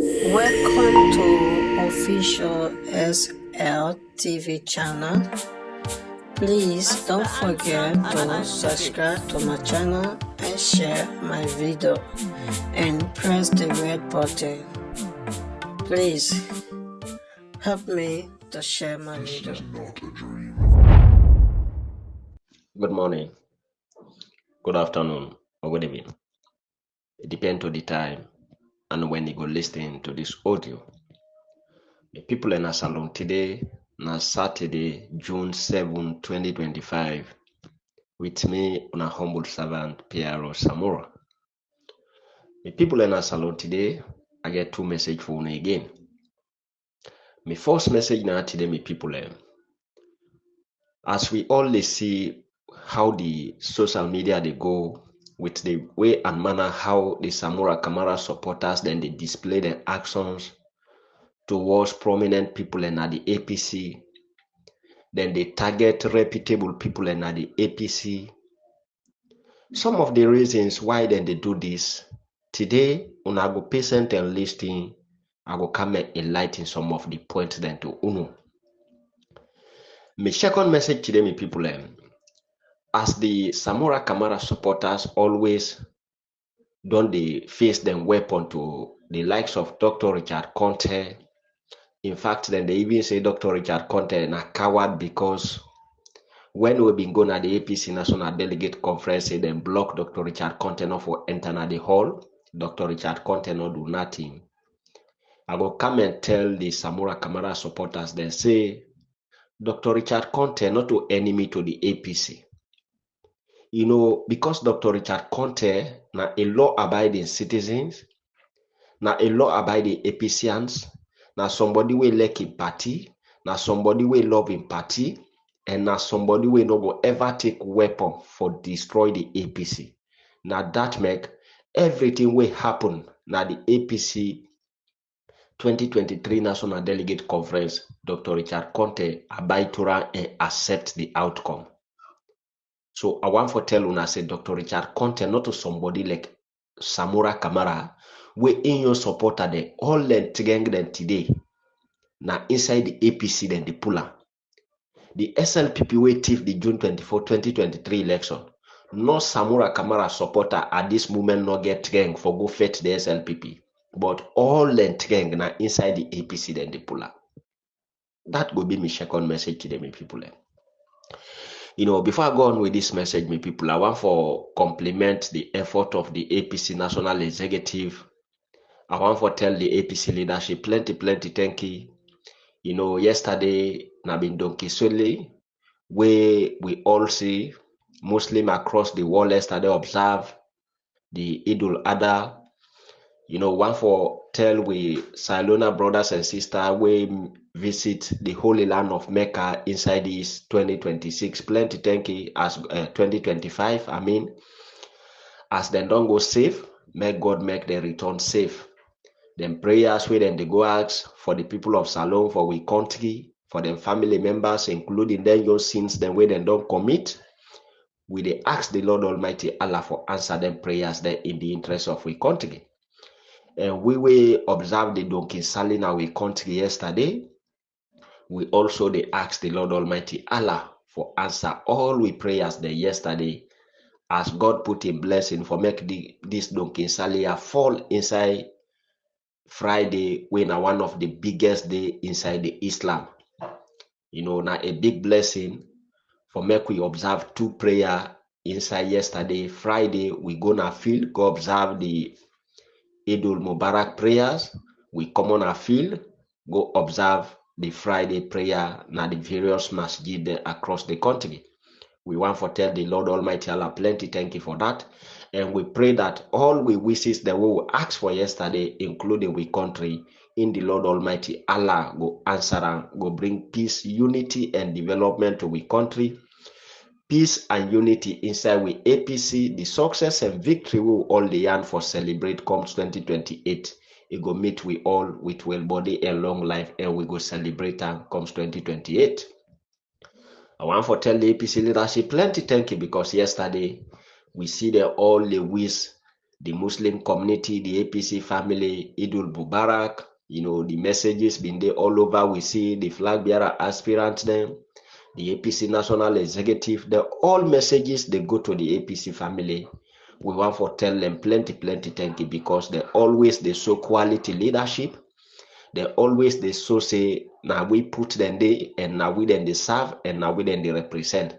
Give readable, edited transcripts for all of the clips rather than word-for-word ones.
Welcome to official SL TV channel. Please don't forget to subscribe to my channel and share my video and press the red button. Please help me to share my video. Good morning, good afternoon, or good evening. It depends on the time and when you go listen to this audio. The people in a salon today, na Saturday, June 7, 2025, with me, on a humble servant, Piero Samora. The people in a salon today, I get two messages for you again. My first message now today, my people, as we all see how the social media they go with the way and manner how the Samora Kamara supporters then they display their actions towards prominent people in the APC, then they target reputable people in the APC. Some of the reasons why then they do this, today when I go patient and listening, I go come and enlighten some of the points then to Uno. My second message today, my people, as the Samora Kamara supporters always don't they face them weapon to the likes of Dr. Richard Conte. In fact, then they even say Dr. Richard Conte is a coward because when we've been going at the APC National Delegate Conference, they then block Dr. Richard Conte not for entering the hall. Dr. Richard Conte not do nothing. I go come and tell the Samora Kamara supporters, they say Dr. Richard Conte not to enemy to the APC. You know, because Dr. Richard Conte na a law-abiding citizens, na a law-abiding APCians, na somebody we like in party, na somebody we love in party, and na somebody we no go ever take weapon for destroy the APC. Now that make everything will happen na the APC 2023 National Delegate Conference, Dr. Richard Conte abide to and accept the outcome. So I want to tell una say Dr. Richard Conte not to somebody like Samora Kamara, we in your supporter they all them today. Now inside the APC then the puller. The SLPP we tiff the June 24, 2023 election. No Samora Kamara supporter at this moment no get gang for go fetch the SLPP. But all them gang now inside the APC then the puller. That will be my second message to them people. You know, before I go on with this message, my people, I want to compliment the effort of the APC National Executive. I want to tell the APC leadership plenty thank you. You know, yesterday, Nabin Donkey Swele, where we all see Muslim across the world yesterday observe the Idul Adha. You know, one for tell we Salona brothers and sisters we visit the Holy Land of Mecca inside this 2026. Plenty thank you as 2025. I mean, as they don't go safe, may God make their return safe. Then prayers where then they go ask for the people of Salon, for we country, for them family members, including them your sins, then where they don't commit. We they ask the Lord Almighty Allah for answer them prayers there in the interest of we country. And we will observe the donkey selling our country yesterday. We also they ask the Lord Almighty Allah for answer all we prayers there yesterday, as God put in blessing for make this donkey salia fall inside Friday, when one of the biggest day inside the Islam. You know, now a big blessing for make we observe two prayer inside yesterday. Friday, we gonna feel go observe the Idul Mubarak prayers. We come on a field, go observe the Friday prayer na the various masjid across the country. We want to tell the Lord Almighty Allah plenty thank you for that. And we pray that all we wishes that we will ask for yesterday, including we country, in the Lord Almighty Allah go answer and go bring peace, unity, and development to we country. Peace and unity inside we APC, the success and victory we will all yearn for celebrate comes 2028. It go meet we all with well body and long life, and we go celebrate and comes 2028. I want to tell the APC leadership plenty thank you because yesterday we see them all the wish the Muslim community, the APC family, Idul Mubarak. The messages been there all over. We see the flag bearer aspirants them, the APC national executive, all messages they go to the APC family. We want to tell them plenty thank you, because they show quality leadership. They show say now we put them there, and now we then they serve, and now we then they represent.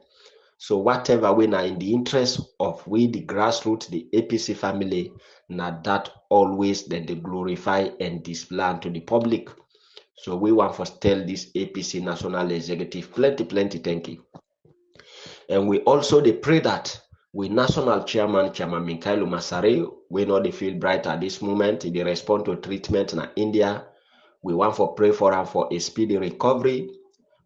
So whatever we now in the interest of we the grassroots, the APC family, now that always then they glorify and display unto the public. So we want to tell this APC national executive plenty thank you. And we also they pray that we national chairman Mikhailu Masare, we know they feel bright at this moment. They respond to treatment in India. We want to pray for him for a speedy recovery.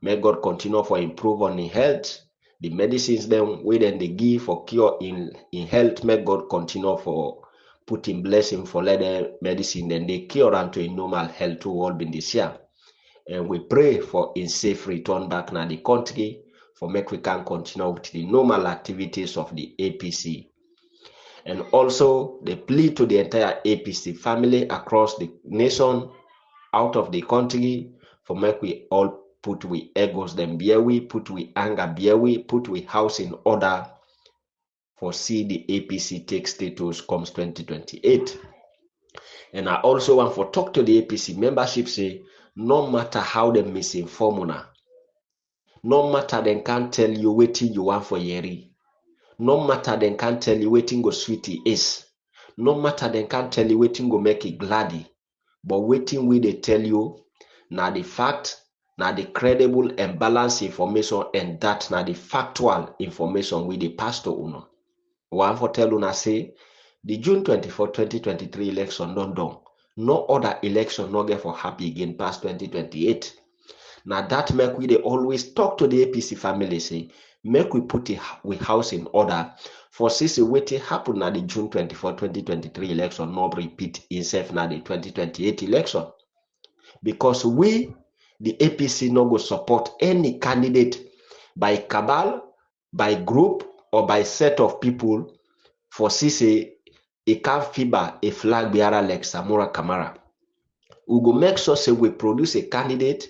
May God continue for improve on his health. The medicines them we then they give for cure in health. May God continue for putting blessing for the medicine, then they cure unto a normal health to all in this year. And we pray for a safe return back to the country, for make we can continue with the normal activities of the APC. And also they plead to the entire APC family across the nation, out of the country, for make we all put we egos them bear we, put we anger bear we, put we house in order, for see the APC take status comes 2028. And I also want to talk to the APC membership, say no matter how they misinform una, no matter they can't tell you waiting you want for yeri, no matter they can't tell you waiting go sweetie is, no matter they can't tell you waiting go make it gladdy, but waiting we they tell you now the fact, now the credible and balanced information, and that now the factual information we the pass to una. One for tell una say the June 24, 2023 election don't done. No other election no get for happy again past 2028. Now that make we they always talk to the APC family, say make we put we house in order for see waiting happen na the June 24, 2023 election no repeat itself na the 2028 election. Because we, the APC, no go support any candidate by cabal, by group, or by set of people for see a can't fiber a flag bearer like Samura Kamara. We go make sure say we produce a candidate,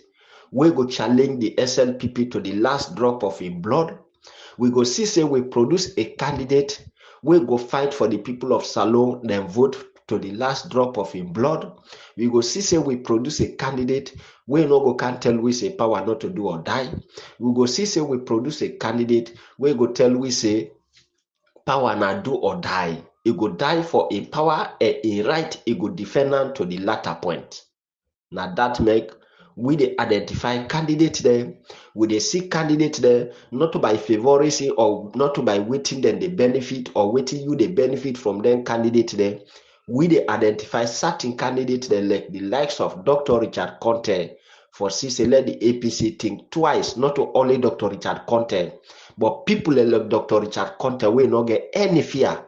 we go challenge the SLPP to the last drop of a blood. We go see say we produce a candidate, we go fight for the people of Salon, then vote to the last drop of in blood. We go see say we produce a candidate, we no go can't tell we say power not to do or die. We go see say we produce a candidate, we go tell we say power not do or die. It go die for a power, a right, it go defend to the latter point. Now that make we they identify candidate there, we they see candidate there, not by favoritism or not by waiting them the benefit or waiting you the benefit from them candidate there. We they identify certain candidates there like the likes of Dr. Richard Conte, for see let the APC think twice, not to only Dr. Richard Conte, but people like Dr. Richard Conte will not get any fear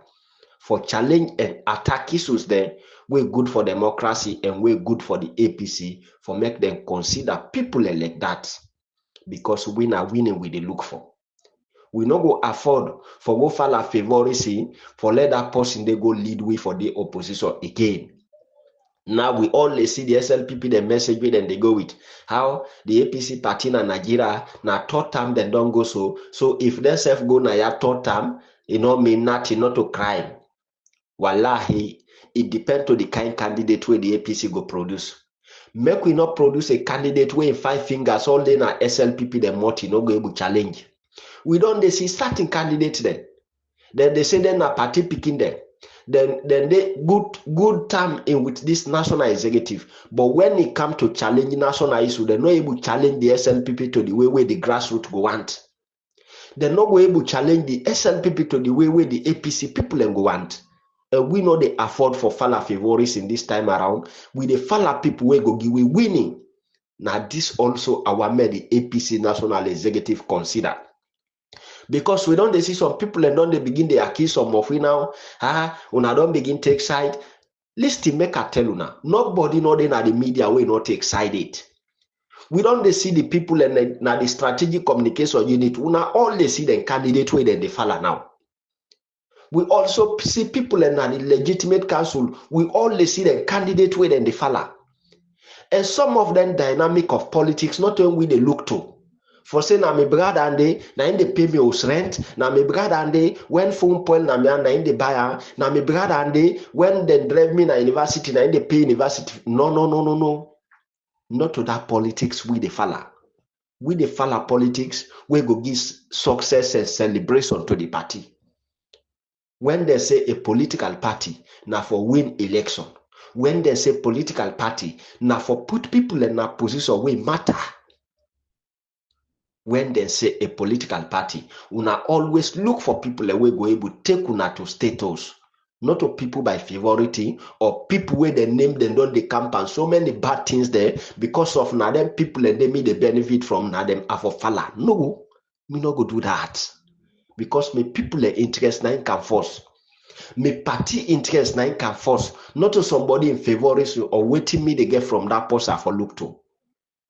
for challenge and attack issues there. We're good for democracy and we're good for the APC for make them consider people like that, because we are winning we they look for. We not go afford for go follow favoritism for let that person they go lead way for the opposition again. Now we only see the SLPP the message with and they go with how the APC party in Nigeria na third term then don't go so. So if they self go na ya third term, mean nothing, not to crime. Wallahi, it depends on the kind candidate where the APC go produce. Make we not produce a candidate where 5 fingers all day na SLPP the multi no go able challenge. We don't they see certain candidates then. Then they say then na party picking them. Then they good term in with this national executive. But when it come to challenge national issue, they're not able to challenge the SLPP to the way where the grassroots go want. They're not able to challenge the SLPP to the way where the APC people go want. We know they afford for falla favorites in this time around. We the falla people we go give we winning. Now this also our made the APC national executive consider. Because we don't see some people and don't they begin to accuse some of we now. Una don't begin take side. Listen, make a tell una. Nobody know they na the media we not take side it. We don't they see the people and na the strategic communication unit. Una all they see the candidate way then they follow now. We also see people in the legitimate council. We only see the candidate with and the fella. And some of them dynamic of politics, not only they look to. For say na my brother and they na in they pay me house rent, na my brother and they when phone point na me na in they buy, na my brother and they when they drive me na university na in they pay university. No. Not to that politics we the fella. We the fella politics we go give success and celebration to the party. When they say a political party, now for win election. When they say political party, now for put people in a position where matter. When they say a political party, una always look for people that will go able to take una to status, not to people by favority or people where they name them don't they campaign so many bad things there because of now them people and they may the benefit from now them afofala. No, me not go do that because me people interest now can force. Me party interest now can force, not to somebody in favorism or waiting me they get from that post I for look to.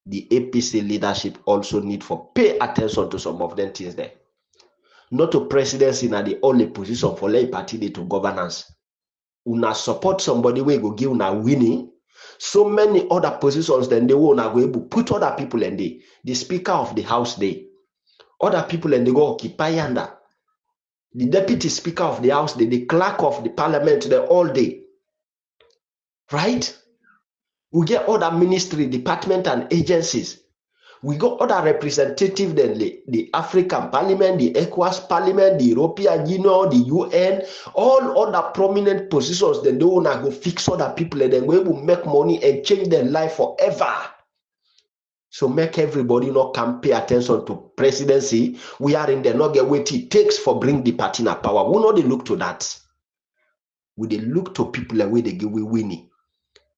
The APC leadership also need for pay attention to some of them things there. Not to presidency na the only position for lay party dey to governance. Una support somebody wey go give una winning. So many other positions then they will go able put other people in the speaker of the house day. Other people and they go occupy under. The deputy speaker of the house day, the clerk of the parliament there all day. Right? We get other ministry, department and agencies. We got other representatives than the African Parliament, the ECOWAS Parliament, the European Union, the UN, all other prominent positions. Then they wanna go fix other people and then we will make money and change their life forever. So make everybody not come pay attention to presidency. We are in there not get what it takes for bring the party in power. We not they look to that. We they look to people and way they give we winning.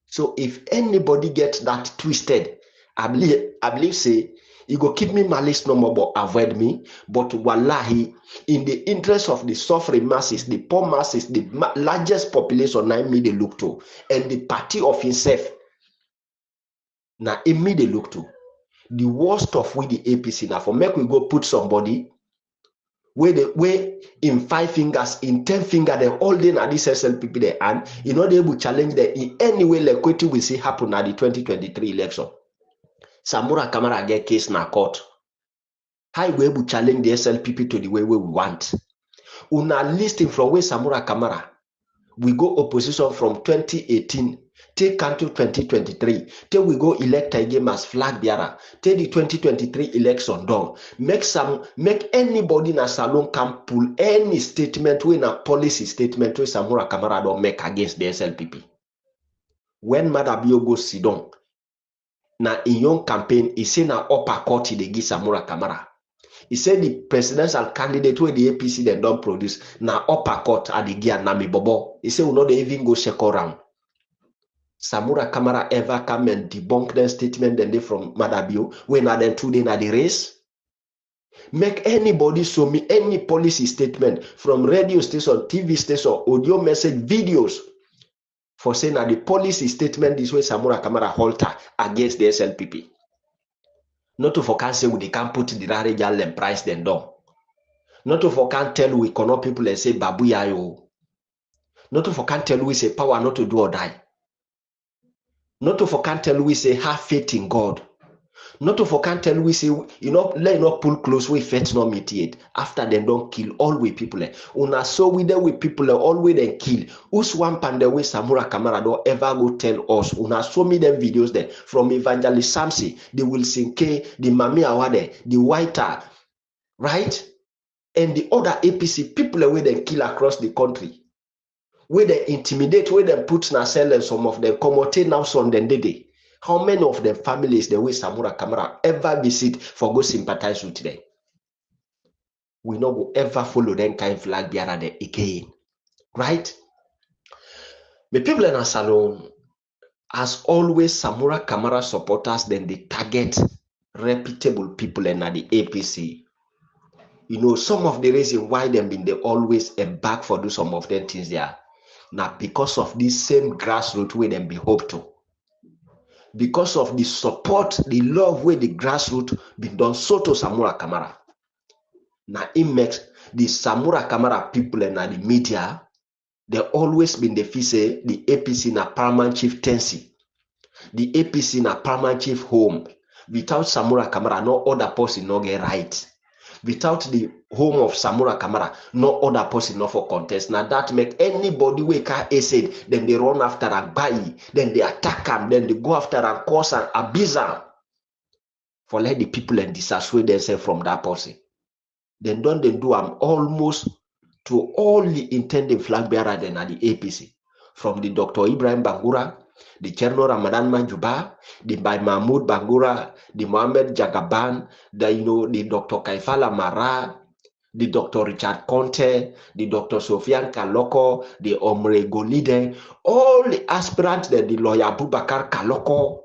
So if anybody gets that twisted, I believe say, you go keep me malice no more, but avoid me. But wallahi, in the interest of the suffering masses, the poor masses, the largest population, now me they look to, and the party of himself, now me they look to. The worst of with the APC now for make we go put somebody where in 5 fingers, in 10 fingers, they all day at this SLPP there, and you know they will challenge them in any way like what we see happen at the 2023 election. Samura Kamara get case na court. How we able challenge the SLPP to the way we want? Una listing from where Samura Kamara. We go opposition from 2018, take until 2023, till we go elect again as flag bearer, till the 2023 election done. Make anybody in a salon can pull any statement when a policy statement where Samura Kamara don't make against the SLPP. When Madabio goes sit down, na in young campaign, he say na upper court they give Samura Kamara. He said the presidential candidate where the APC then don't produce na upper court at the gear Nami Bobo. He said we not even go check around. Samura Kamara ever come and debunk the statement then they from Madabio when are then 2 days na the race? Make anybody show me any policy statement from radio station, TV station, audio message, videos for saying that the policy statement this way Samura Kamara halter against the SLPP. Not to for can say they can put the radical and price them down. Not to for can tell we cannot people and say babu yayo. Not to for can tell we say power not to do or die. Not to for can tell we say have faith in God. Not to for can tell we say let not pull close we faith not mediate after they don't kill all we people. Una so we there with people always then kill. Who's one pande way Samura Kamara don't ever go tell us. Una show me them videos there from Evangelist Samsi, the Wilson K, the Mami Awade, the Whiter, right? And the other APC people away then kill across the country. Where they intimidate, where they put na cell and some of them commote now son then they. How many of the families the way Samura Kamara ever visit for go sympathize with them? We not go ever follow them kind flag bearer there again. Right? The people in our salon, as always, Samura Kamara supporters, then they target reputable people in the APC. You know, some of the reason why them been they always back for do some of them things there. Now because of this same grassroots where them be hope to. Because of the support, the love where the grassroots been done so to Samura Kamara. Now it makes the Samura Kamara people and the media, they always been the feel say the APC na paramount chieftaincy. The APC na paramount chief home. Without Samura Kamara, no other person no get right. Without the home of Samura Kamara, no other person no for contest. Now that make anybody we can acid, then they run after a buy, then they attack him, then they go after a cause and abuse him. For let the people and dissuade themselves from that person. Then don't they do almost to all the intended flag bearer then at the APC. From the Dr. Ibrahim Bangura, the Cherno Ramadan Manjuba, the Bai Mahmoud Bangura, the Mohammed Jagaban, the Dr. Kaifala Mara, the Dr. Richard Conte, the Dr. Sofian Kaloko, the Omre Golide, all the aspirants, the lawyer Abubakar Kaloko.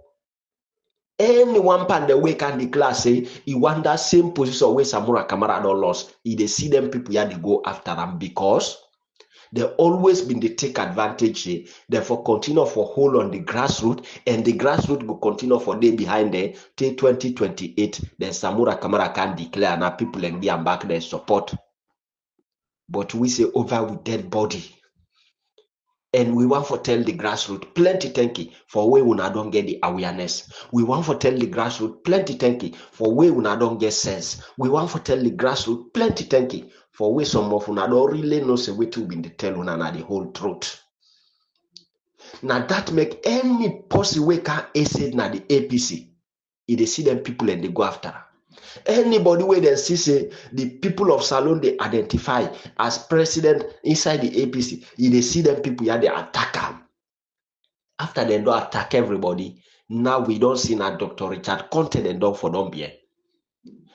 Anyone pan the way can declare say he want that same position where Samura Kamara don't lost. They see them people here they go after them because they always been they take advantage. Therefore continue for hold on the grassroots and the grassroots will continue for day behind there till 2028. Then Samura Kamara can declare now people and they are back their support. But we say over with dead body. And we want to tell the grassroots plenty thank you for where we don't get the awareness. We want to tell the grassroots plenty thank you for where we don't get sense. We want to tell the grassroots plenty thank you for where some of una don't really know say what to be the tell una the whole truth. Now that make any person we can acid na the APC. They see them people and they go after. Anybody where they see say the people of Salon they identify as president inside the APC, they see them people here they attack them. After they don't attack everybody, now we don't see now Dr. Richard Conte and don't for them here.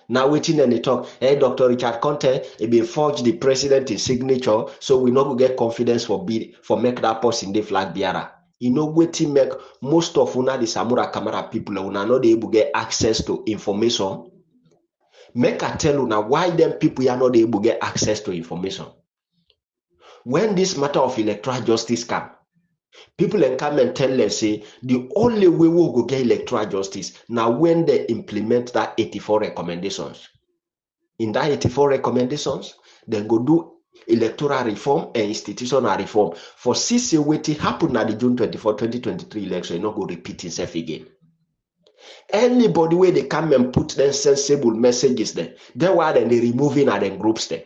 Now waiting and they talk, hey Dr. Richard Conte, he been forged the president in signature, so we not go get confidence for make that person the flag bearer. You know waiting make most of una the Samura Kamara people una not able to get access to information. Make I tell you now why them people are not able to get access to information. When this matter of electoral justice come, people can come and tell them say the only way we will get electoral justice now when they implement that 84 recommendations. In that 84 recommendations, they go do electoral reform and institutional reform. For CC waiting happen at the June 24, 2023 election, not go repeat itself again. Anybody where they come and put them sensible messages there, then why they removing at them groups there.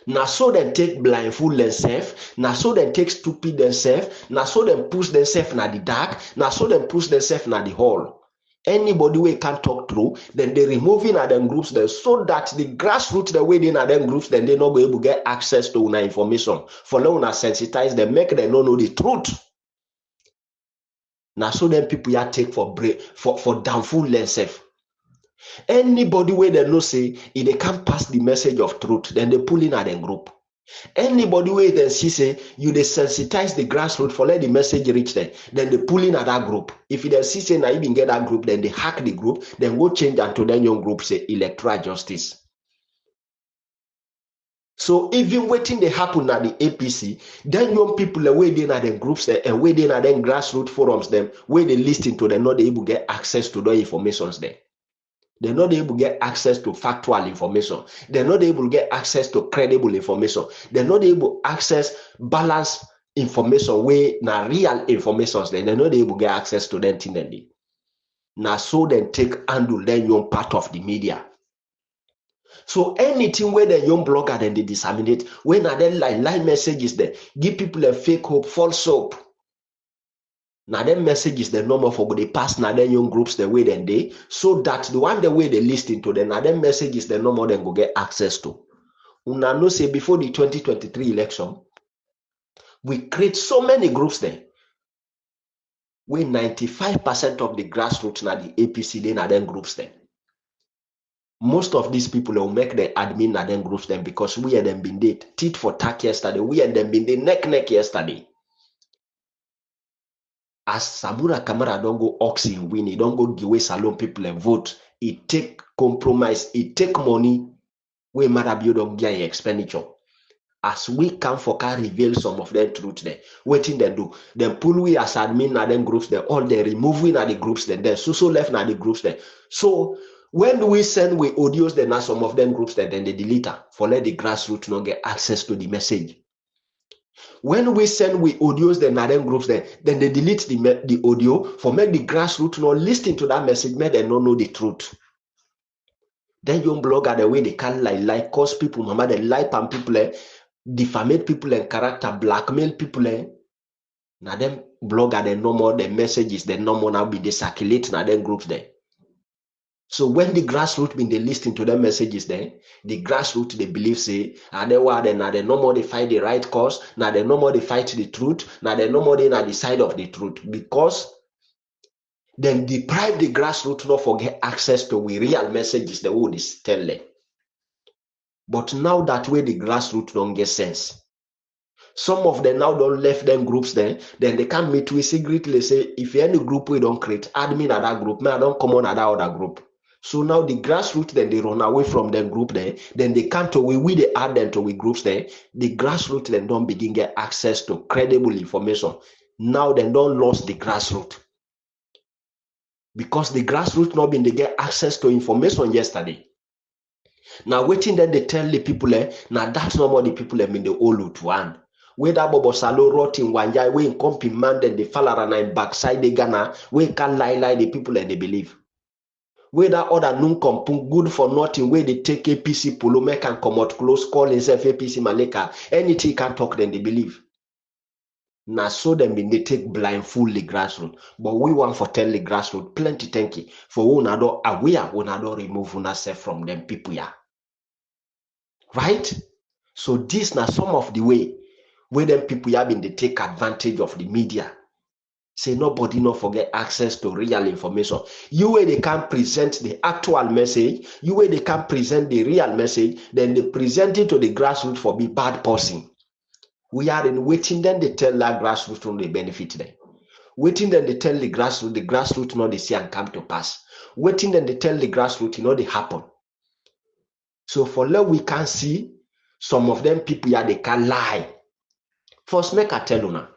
Now so they take blindfold themselves, now so they take stupid themselves, now so they push themselves in the dark, now so they push themselves in the hall. Anybody where can talk through, then they removing at them groups there so that the grassroots the way they in at them groups, then they not be able to get access to una information. For now una sensitize them, make them not know the truth. Now so them people ya take for downfall themselves. Anybody where they know say if they can't pass the message of truth, then they pull in at them group. Anybody where they see say you they sensitize the grassroots for let the message reach them, then they pull in at that group. If they see say now even get that group, then they hack the group, then go change unto then young group say electoral justice. So even waiting they happen at the APC, then young people are waiting at them groups there and waiting at them grassroots forums them where they listen to them not able to get access to those informations there. They're not able to get access to factual information. They're not able to get access to credible information. They're not able to access balanced information where now real information. They're not able to get access to them thing. Now so then take handle then young part of the media. So anything where the young blogger then they disseminate, when are then line messages there, give people a fake hope, false hope. Now them messages the normal for they pass now then young groups the way then they so that the one the way they listen to them now them messages the normal then go get access to. Una know say before the 2023 election, we create so many groups there. Where 95% of the grassroots now the APC then are them groups there. Most of these people will make the admin na them groups them because we had them been did tit for tack yesterday. We had them been the neck yesterday. As Samura Kamara don't go oxing win, he don't go give away Salon people and vote. It take compromise, it take money. We Marabio don't get expenditure. As we come for can reveal some of them truth there. Waiting they do. Then pull we as admin na them groups there. All they removing at the groups then so left na the groups there. So When we send we audios, then some of them groups then they delete her for let the grassroots not get access to the message. When we send we audios, then them groups then they delete the audio for make the grassroots not listen to that message, make them not know the truth. Then young blogger the way they can lie, cause people, mama they lie pan people, defamate people and character, blackmail people. Now them blogger they no more the messages, they no more now be they circulate now them groups there. So when the grassroots been they listen to them messages there, the grassroots they believe say, and they were now they no more they fight the right cause, now they no more they fight the truth, now they no more they on the side of the truth, because then deprive the grassroots not forget access to we real messages the would is tell them. But now that way the grassroots don't get sense. Some of them now don't left them groups there, then they can meet with secretly say, if any group we don't create, admin at that group, I don't come on at that other group. So now the grassroots then they run away from them group there, then they can't we they add them to we groups there, the grassroots then don't begin get access to credible information. Now they don't lost the grassroots. Because the grassroots not been they get access to information yesterday. Now waiting that they tell the people now that's not more the people in the old one. Whether Bobo Salo rot in Wanja, we in compliment and the Falarana in backside the Ghana, we can lie the people and they believe. Whether other nun compung good for nothing, where they take APC Polo make and come out close, call himself APC Maleka, anything can talk, then they believe. Now so them they take blindfold the grassroots. But we want for tell the grassroots plenty thank you. For we not aware, we not remove ourselves from them people yeah. Right? So this now some of the way where them people have been they take advantage of the media. Say nobody not forget access to real information. You where they can present the actual message, you where they can present the real message, then they present it to the grassroots for be bad person. We are in waiting, then they tell that grassroots on the benefit them. Waiting, then they tell the grassroots know they see and come to pass. Waiting, then they tell the grassroots, they happen. So for now we can see some of them people here they can lie. First, make I tell you now.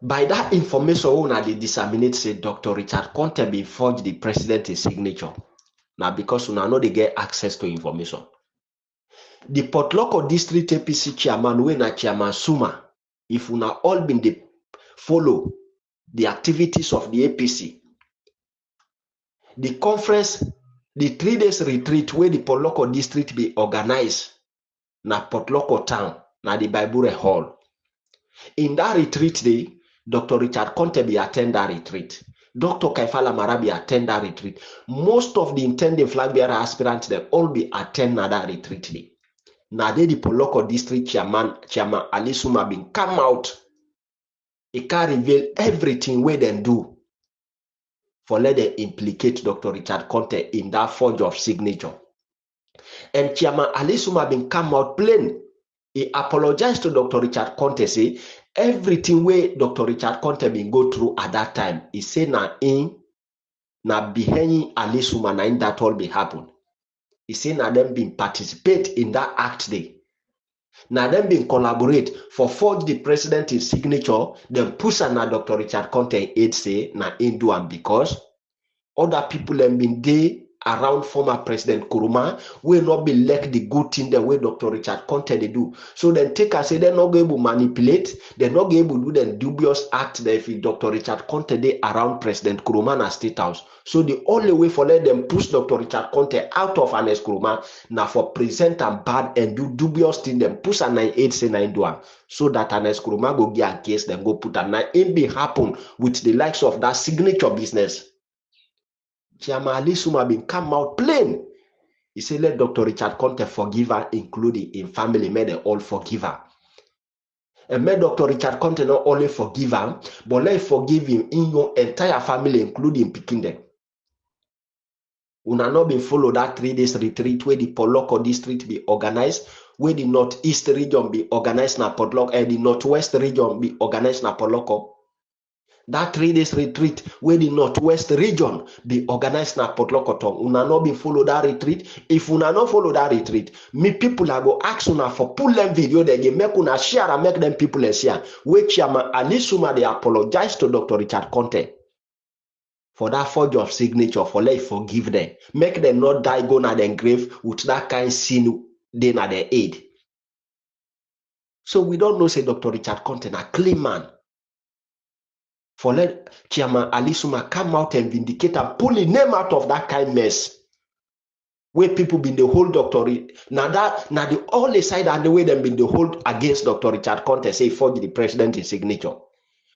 By that information, they disseminate say Dr. Richard Conte be forged the president's signature. Now because una know they get access to information. The Port Loko District APC chairman, when a chairman Suma, if una all been the follow the activities of the APC, the conference, the 3 days retreat where the Port Loko District be organized na Port Loko town, na the Baibure Hall. In that retreat day, Dr. Richard Conte be attend that retreat. Dr. Kaifala Marabi attend that retreat. Most of the intending flag bearer aspirants, they all be attend that retreat day. Now the Port Loko District Chairman Ali Suma bin come out. He can reveal everything where they do for let them implicate Dr. Richard Conte in that forge of signature. And Chairman Ali Suma bin come out plain. He apologized to Dr. Richard Conte, say everything where Dr. Richard Conte been go through at that time. He say na behind Ali Suma na in that all be happen. He say na them been participate in that act day. Now them been collaborate for forge the president's signature, then push na Dr. Richard Conte aid say na in do am because other people them been there around former President Kuruma will not be like the good thing the way Dr. Richard Conte they do. So then take us say they're not able to manipulate, they're not able to do the dubious act that if Dr. Richard Conte they around President Kuruma na State House. So the only way for let them push Dr. Richard Conte out of Ernest Kuruma now for present and bad and do dubious thing them push a 98 say 9 do am. So that Ernest Kuruma go get a case then go put a 9 in be happen with the likes of that signature business. Chairman Ali Suma bin come out plain. He said, let Dr. Richard Conte forgive her, including in family, may they all forgive her. And may Dr. Richard Conte not only forgive her, but let forgive him in your entire family, including picking them. Una not been follow that 3 days retreat where the Port Loko district be organized, where the northeast region be organized na Port Loko, and the northwest region be organized na Port Loko. That 3 days retreat where the northwest region be organized na Port Loko town. Una not be follow that retreat. If una not follow that retreat, me people are go ask una for pull them video they make una share and make them people share. Where Chairman Ali Suma they apologize to Dr. Richard Conte. for that forge of signature, for let forgive them. Make them not die, go na their grave with that kind sin they na their aid. So we don't know, say Dr. Richard Conte, a clean man. For let Chairman Ali Suma come out and vindicate and pull his name out of that kind mess. Where people been the whole Dr. Now the only side and the way them been the hold against Dr. Richard Conte, say forge the president in signature.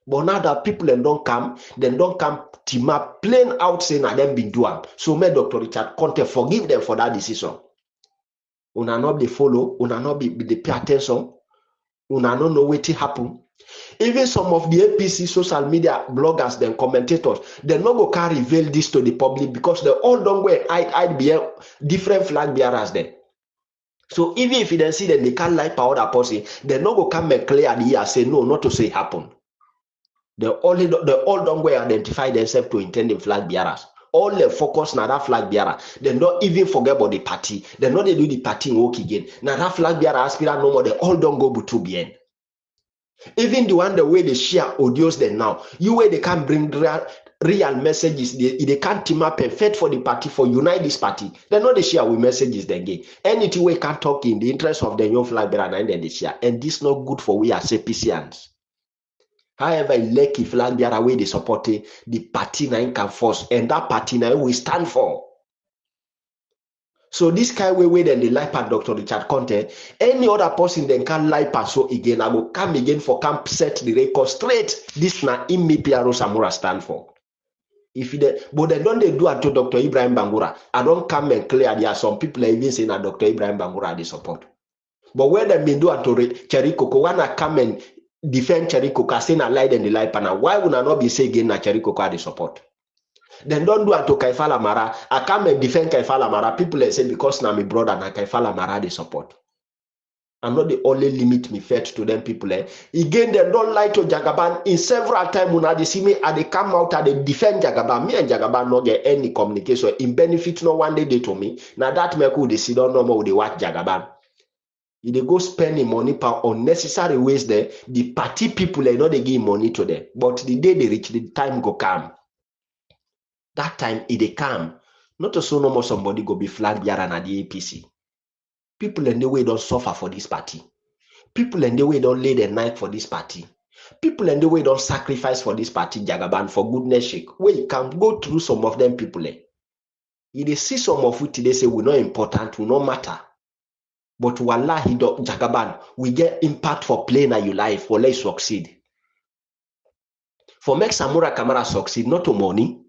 But now that people then don't come team up plain out saying that them been doing. So may Dr. Richard Conte forgive them for that decision. Una not be follow, una not be the pay attention, una not know what happen. Even some of the APC social media bloggers, then commentators, they not go can reveal this to the public because they all don't wear I'd be different flag bearers then. So even if you don't see them, they can't lie power that person, they not go come and clear the ear, say no, not to say happen. They all don't go identify themselves to intending flag bearers. All they focus na that flag bearer. They don't even forget about the party. They know they do the party in work again. Now that flag bearer aspirant no more, they all don't go to bien. Even the one the way they share audios then now, you way they can bring real messages, they can't team up and fight for the party, for unite this party. They know they share with messages then again. Anything we can talk in the interest of the young flag bearer and then they share. And this not good for we as APCians. However, lucky flag bearer way they support the party na can force, and that party na we stand for. So this kind way then they like at Dr. Richard Conte, any other person then can lie pass so again. I will come again for camp set the record straight. This na me Piaro Samura stand for. If they but they don't they do it to Dr. Ibrahim Bangura. I don't come and clear. There are some people even saying that Dr. Ibrahim Bangura they support. But when they been do it to Cherry Coco, wanna come and defend Cherry Coco, saying a lie and the lie panel. Why would I not be saying again that Cherry Coco they support? Then don't do it to Kaifala Mara. I come and defend Kaifala Mara. People say because now my brother and Kaifala Mara they support. I'm not the only limit me fed to them people. Again, they don't lie to Jagaban. In several times when they see me, and they come out and they defend Jagaban. Me and Jagaban not get any communication. In benefit no one day to me. Now that make who they see don't know more they watch Jagaban. If they go spending money for unnecessary ways there, the party people they know they give money to them. But the day they reach, the time go come. That time it they come. Not to so no more somebody go be flag bearer na the APC. People in the way don't suffer for this party. People in the way don't lay their knife for this party. People in the way don't sacrifice for this party, Jagaban, for goodness sake. Where you can go through some of them people. You they see some of which they say we're not important, we not matter. But wallahi, Jagaban, we get impact for playing at your life, for let's succeed. For make Samura Kamara succeed, not to money.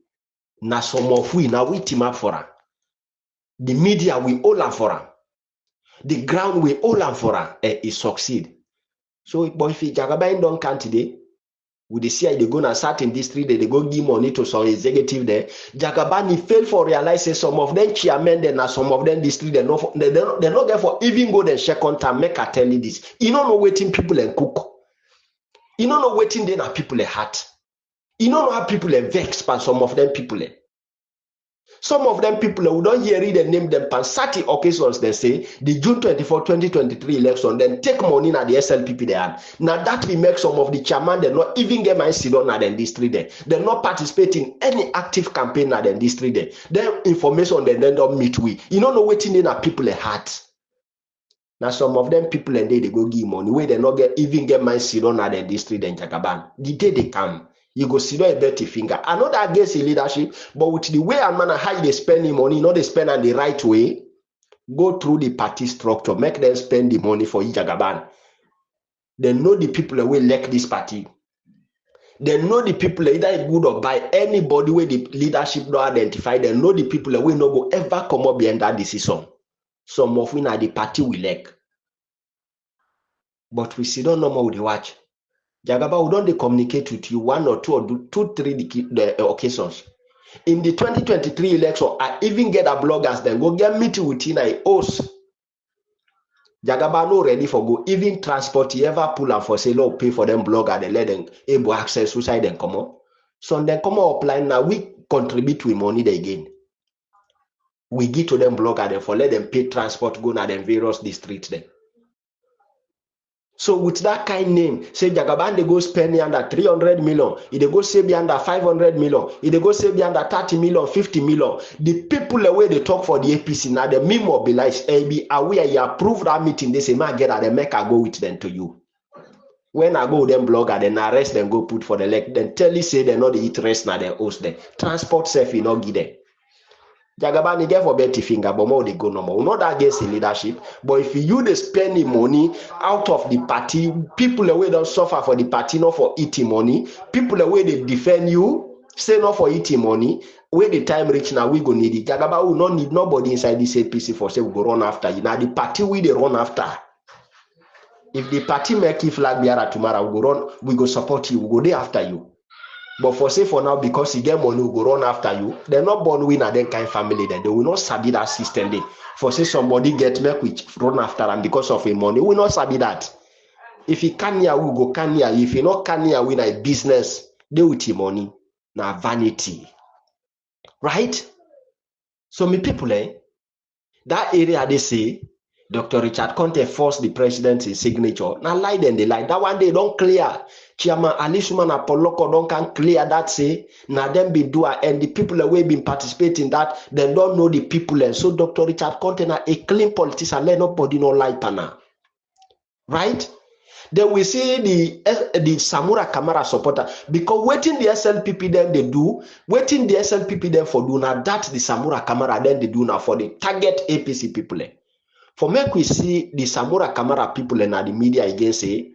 Na some of we now we team up for her. The media we all am for her. The ground we all am for her it succeed. So but if Jagaban don't count today, with the CI they go na certain district they go give money to some executive there. Jagaban he fail for realize some of them chairmen then na some of them district they not get for even go then second time. Make I tell you this. You don't know waiting people and cook. You don't know waiting then are people a heart. You don't know how people are vexed by some of them people. Some of them people who don't hear it and name them on certain occasions, they say the June 24, 2023 election, then take money at the SLPP they had. Now that we make some of the chairman, they not even get my sit on at the district there. They not participate in any active campaign at the district there. Then information they don't meet with. You don't know waiting in at people a heart. Now some of them people and they go give money where they not even get my sit on at the district in Jagaban. The day they come. You go see no a dirty finger. I know that against the leadership, but with the way and manner how they spend the money, they spend on the right way, go through the party structure, make them spend the money for Jagaban. They know the people that will elect this party. They know the people either good or bad. Anybody where the leadership don't identify, they know the people that will not go ever come up behind that decision. Some of we are the party we elect. But we see don't know more they watch. Jagaba, we don't communicate with you 1 or 2 or 2, 3 occasions. In the 2023 election, I even get a bloggers then go get meeting with Tina host. Jagaba no ready for go even transport he ever pull and for say low pay for them blogger they let them able access suicide and come on. So then come on apply now we contribute with money they gain. We give to them blogger then for let them pay transport go na them various districts then. So with that kind name, say Jagaban they go spend under 300 million, if they go say under 500 million, if they go say under 30 million, 50 million, the people the way they talk for the APC now, the me mobilize, be aware you approve that meeting, they say, man, get at the make I go with them to you. When I go them blogger, then arrest them, go put for the leg, then tell you say they not the eat rest now, they host them. Transport self, you not give them. Jagabani get for Betty finger, but more they go no more. Not against the leadership, but if you they spend the money out of the party, people the way don't suffer for the party, not for eating money. People the way they defend you, say not for eating money. Where the time reach now, we go need it. Jagaba will not need nobody inside this APC for say we go run after you. Now the party we they run after. If the party make you flag bearer tomorrow, we go support you, we go there after you. But for say for now, because you get money, go run after you. They're not born with a then kind family. Then they will not sabi that system. They for say somebody get make which run after them because of a money, we will not sabi that. If he can here, we go can here. If he not can here, we a business. They with him money, na vanity, right? So me people, that area they say Dr. Richard Conte forced the president's signature. Now lie then they lie. That one they don't clear. Chairman Ali Suman Apoloko don't can clear that say. Now them be doer and the people away been participating that they don't know the people. And so Dr. Richard Conte na a clean politician. Let nobody no lie pana. Right? Then we see the Samura Kamara supporter because waiting the SLPP then they do, waiting the SLPP then for do now that the Samura Kamara then they do now for the target APC people. For make we see the Samura Kamara people and the media again say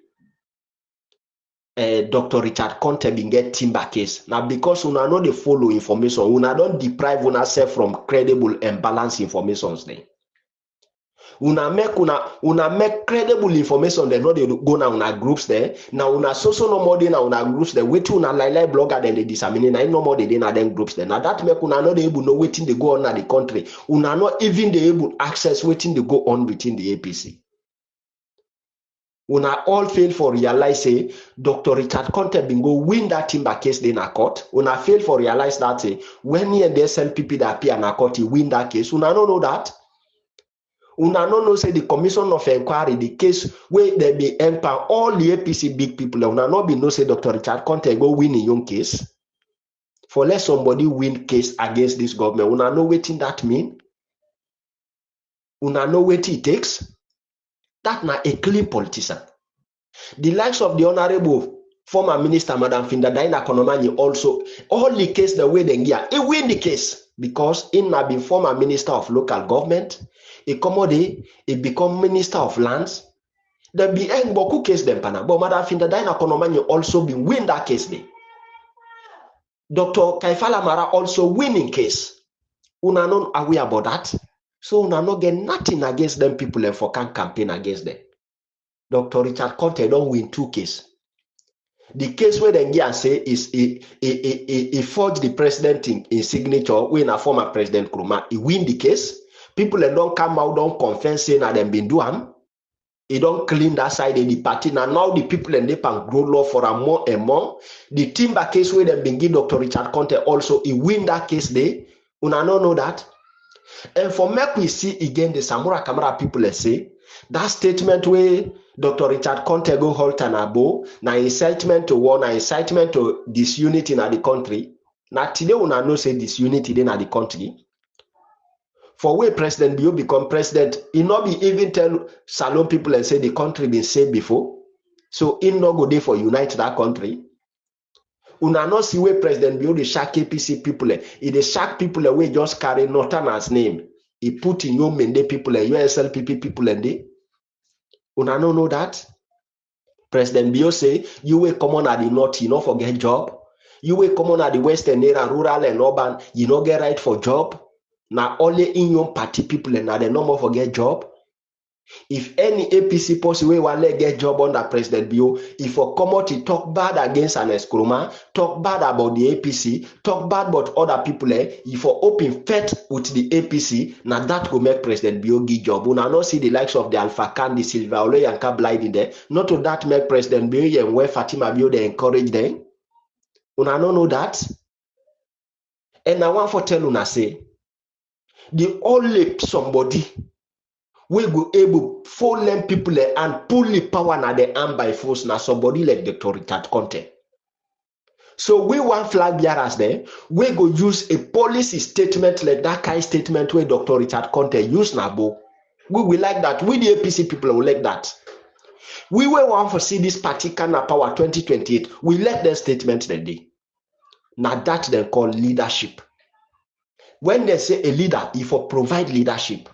Dr. Richard Conte bin get timber case. Now because una know they follow information, una don't deprive una self from credible and balanced informations then. Una make credible information they know they go now una groups there. Now una social no more na una groups there. Wait una like blogger then they disseminate. Now no more they na them groups there. Now that make una know they able know waiting they go on at the country. Una not even they able access waiting they go on within the APC. Una all fail for realize say Dr. Richard Conte bin go win that timber case then a court. Una fail for realize that say when he and the SLPP that appear in a court he win that case. Una no know that. Una no know say the commission of inquiry, the case where they be empower all the APC big people. Una no be know say Dr. Richard Conte go win in your case. For let somebody win case against this government. Una know wetin that mean. Una know what it takes. That na a clean politician. The likes of the honorable former minister, Madam Finda Daina Konomani also, all the case the way they get, he win the case because he na been former minister of local government, he commode, he become minister of lands. There be a boku case them pana, but Madam Finda Daina Konomani also been win that case day. Dr. Kaifala Mara also winning case. Una not aware about that. So una not get nothing against them people and for can campaign against them. Dr. Richard Conte don't win 2 cases. The case where they get say is he forged the president in signature when a former President Nkrumah. He win the case. People don't come out, don't confess saying that them been do am. He don't clean that side of the party. Now the people and they can grow law for a more and more. The timber case where they been give Dr. Richard Conte also he win that case day. Una no know that. And for make we see again the Samura Kamara people say that statement where Dr. Richard Conte go halt and abo na incitement to war, na incitement to disunity in the country. Now today una know say disunity in the country. For where President Bio become president, he not be even tell Salon people and say the country been saved before. So he not go there for unite that country. Una not see where President Bio the shark APC people, he the shark people away just carry Northerners name. He put in your Mende people and USLPP people and they. Una no know that. President Bio say, you will come on at the north, you not forget job. You will come on at the western area, rural and urban, you not get right for job. Now only in your party people and now they no more forget job. If any APC person will want to get job under President Bio, if for come out to talk bad against Ernest Nkrumah, talk bad about the APC, talk bad about other people, if for open fight with the APC, now that will make President Bio give job. We not see the likes of the Alpha Khan, the Silva Ole and Kablide in there. Not to that make President Bio and where Fatima Bio they encourage them. We not know that. And I want to tell una say, the only somebody we go able full them people and pull the power na the arm by force na somebody like Dr. Richard Conte. So we want flag bearers there. We go use a policy statement like that kind of statement where Dr. Richard Conte use Nabo. We will like that. We the APC people will like that. We will want to see this party can power 2028. We let them statement the day. Now that they call leadership. When they say a leader, if you provide leadership,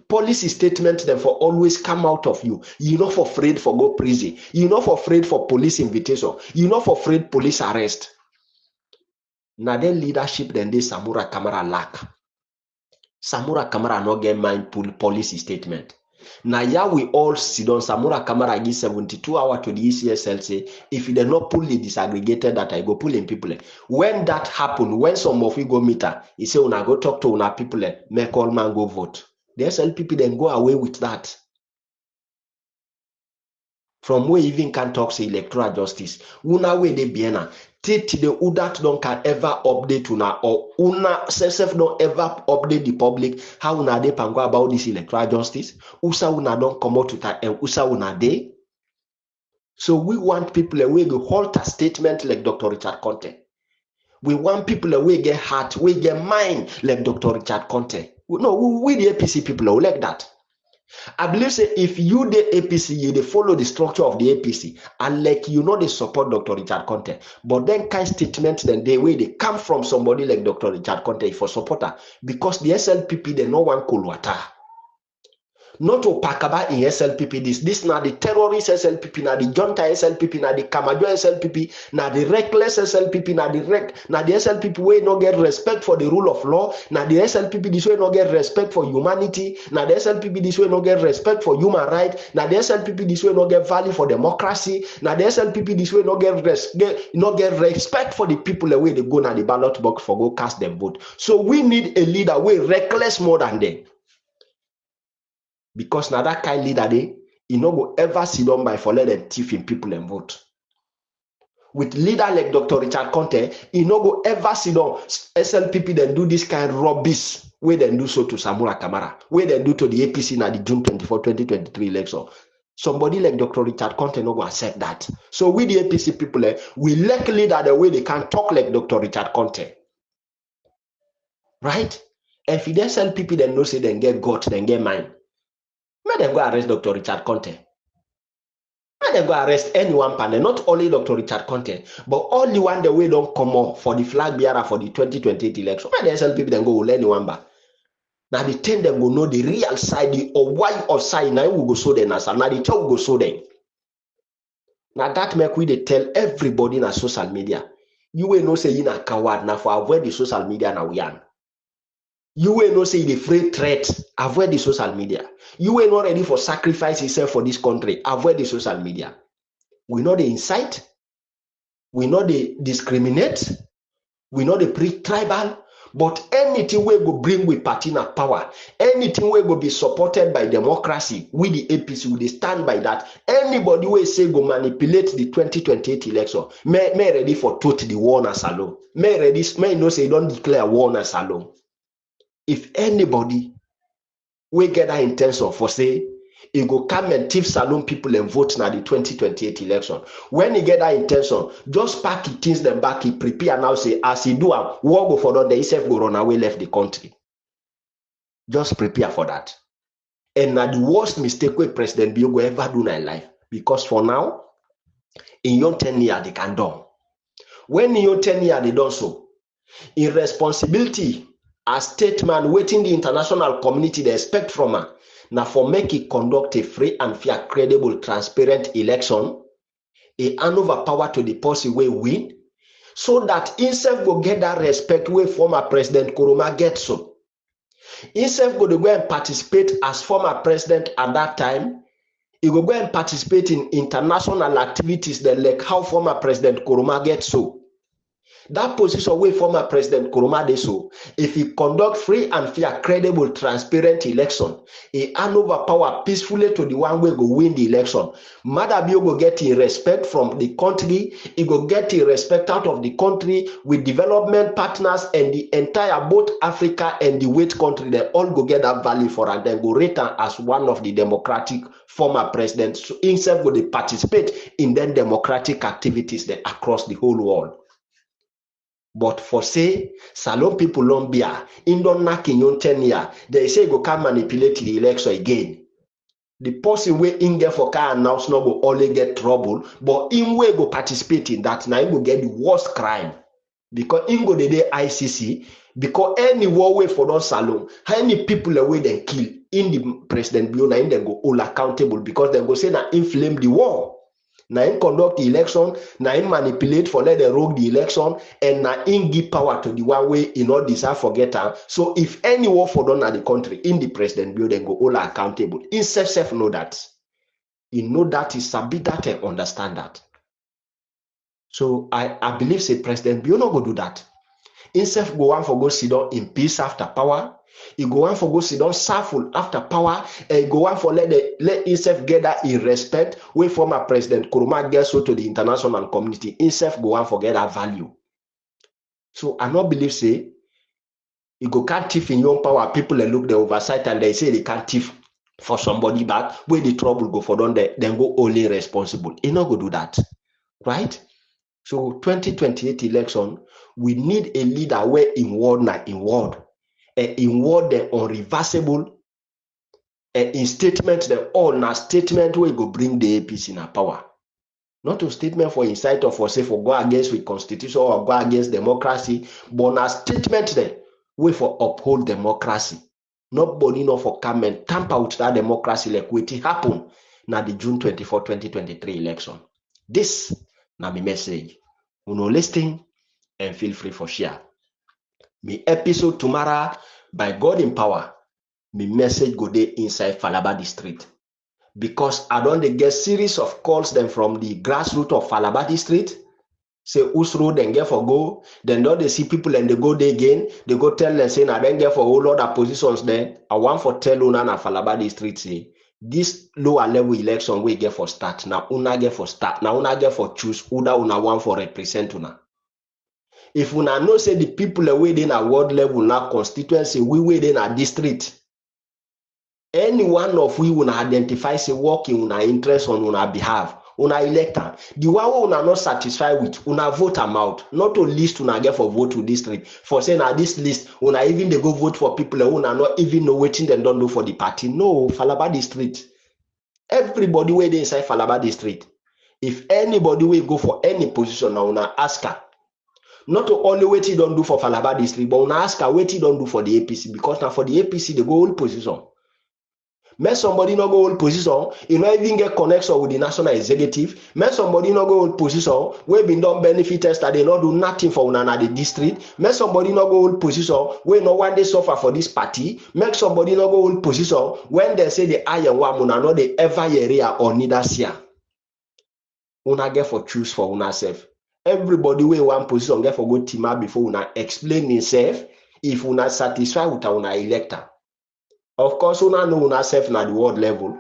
policy statement then for always come out of you. You're not afraid for go prison. You're not afraid for police invitation. You're not afraid police arrest. Now then leadership then they Samura Kamara lack. Samura Kamara no get mind policy statement. Now yeah we all sit on Samura Kamara give 72 hours to the ECSL say if they not pull the disaggregated data, I go pull in people. When that happen, when some of you go meet her, he say una go talk to una people, make all man go vote. The SLPP then go away with that. From where even can talk say electoral justice. Una way they be na. Tit the udat don't can ever update una or una self don't ever update the public how una they pan go about this electoral justice. Usa una don't come out to that and usa una they. So we want people away go hold a statement like Dr. Richard Conte. We want people away get heart, we get mind like Dr. Richard Conte. No, we the APC people are like that. I believe say if you the APC, you they follow the structure of the APC, and like you know they support Dr. Richard Conte, but then kind statement then the way they come from somebody like Dr. Richard Conte for supporter because the SLPP they no one Kolwata. Not to Pakaba in SLPP this now the terrorist SLPP, now the junta SLPP, now the Kamajo SLPP, now the reckless SLPP, now the SLPP way no get respect for the rule of law, now the SLPP this way no get respect for humanity, now the SLPP this way no get respect for human rights, now the SLPP this way no get value for democracy, now the SLPP this way no get respect for the people the way they go now the ballot box for go cast them vote. So we need a leader way reckless more than them. Because now that kind of leader, you no go ever sit down by for let them thief in people and vote. With leader like Dr. Richard Conte, you no go ever sit down SLPP then do this kind of rubbish where they do so to Samura Kamara, where they do to the APC na the June 24, 2023 election. Somebody like Dr. Richard Conte no go accept that. So we the APC people, we like leader the way they can talk like Dr. Richard Conte. Right? And if the SLPP then no say then get got, then get mine. Let them go arrest Dr. Richard Conte. Let them go arrest anyone panel, not only Dr. Richard Conte, but all the one the way don't come up for the flag bearer for the 2028 election. Let the SLPP then go will anyone back. Now the 10 them go know the real side, the or why of side now we go so then as now the talk go so then. Now that make we they tell everybody in a social media. You will not say you na coward now for avoid the social media now we are. You will not say the free threat, avoid the social media. You will not ready for sacrifice yourself for this country, avoid the social media. We know the incite, we know the discriminate, we know the pre-tribal, but anything we go bring with party na power, anything we go be supported by democracy, we the APC, we stand by that. Anybody will say go manipulate the 2028 election, may ready for total the war na salon. May no say don't declare war na salon. If anybody we get that intention for say, he go come and thief saloon people and vote na the 2028 election. When he get that intention, just pack he things them back, he prepare now say, as he do war go for that, they himself go run away, left the country. Just prepare for that. And now the worst mistake where President Bio go ever do in life. Because for now, in your 10 years, they can do. When in your 10 years, they don't so. Irresponsibility as statesman waiting the international community they expect from her now for make it conduct a free and fair, credible, transparent election, a hand over power to the policy way win, so that himself will get that respect where former President Nkrumah gets so. Himself go to go and participate as former president at that time. He will go and participate in international activities that like how former President Nkrumah gets so. That position where former President Nkrumah dey so, if he conduct free and fair, credible, transparent election, he hand over power peacefully to the one wey go win the election. Madabio go get in respect from the country, he go get in respect out of the country with development partners and the entire both Africa and the wait country. They all go get that value for and then go rate am as one of the democratic former presidents. So himself go dey participate in then democratic activities there across the whole world. But for say, Salon people don't be in don't knock in your 10 years, they say go can manipulate the election again. The person wey in get for car announce not go only get trouble, but in way go participate in that now he go get the worst crime. Because in go the ICC, because any war way for those Salon, how many people away they kill in the President Bio, now they go all accountable because they go say na inflame the war. Now in conduct the election, now in manipulate for let them rogue the election, and now in give power to the one way in all deserve forget her. So if any war for done at the country in the President Bio, then go all accountable. In self know that. He know that is sabi that and understand that. So I believe say President Bio no go do that. Himself go on for go sit down in peace after power. He go on for go sit down sorrowful after power. And he go on for let himself get that in respect. Where former President Nkrumah gets so to the international community. Himself go on for get that value. So I not believe say he go can't thief in your power. People they look the oversight and they say they can't thief for somebody back. Where the trouble go for them, then go only responsible. He not go do that. Right? So 2028 election, we need a leader where in word na in word. In word the unreversible. In statement the all na statement where go bring the APC in power. Not a statement for insight or for say for go against with constitution or go against democracy, but na statement there way for uphold democracy. Nobody no for come and tamper with that democracy like what happen na the June 24, 2023 election. This na my message. Uno listen and feel free for share. My episode tomorrow by God in power. My message go there inside Falaba district. Because I don't get series of calls them from the grassroots of Falaba district. Say whose road then get for go. Then don't they see people and they go there again. They go tell them saying I don't get for all other positions there. I want for tell una na Falaba district say this lower level election we get for start. Now una get for start. Now una get for choose who that una want for represent una. If una know say the people away in a world level now constituency, we wait in a district. Any one of we will identify say work in una interest on una behalf. Una elector. The one who una not satisfied with, una vote them out. Not to list una get for vote to district. For saying na this list, una even they go vote for people who una not even know what they don't do for the party. No, Falaba district. Everybody where they inside Falaba district. If anybody will go for any position now, una ask her. Not to only what he don't do for Falaba district, but una ask her what he don't do for the APC. Because now for the APC, they go hold position. May somebody not go hold position, you not even get connection with the national executive. May somebody not go hold position, where been done benefiters that they not do nothing for una the district. May somebody not go hold position, where no one they suffer for this party. Make somebody not go hold position, when they say the iron one, una not the ever area or neither see. Una get for choose for una self. Everybody wey one position get for go team out before una explain himself if una satisfied with una elector. Of course, una know una self na the world level.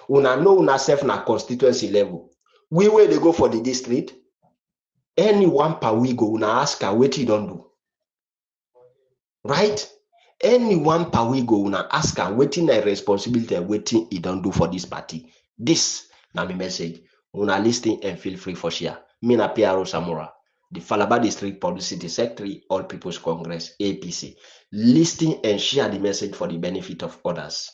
Una know una self na constituency level. We where they go for the district, any one per we go, una ask her what he don't do. Right? Any one per we go, una ask her waiting a responsibility and waiting he don't do for this party. This na my message. Una listen and feel free for share. Mina Piaro Samura, the Falaba District Publicity Secretary, All People's Congress, APC. Listen and share the message for the benefit of others.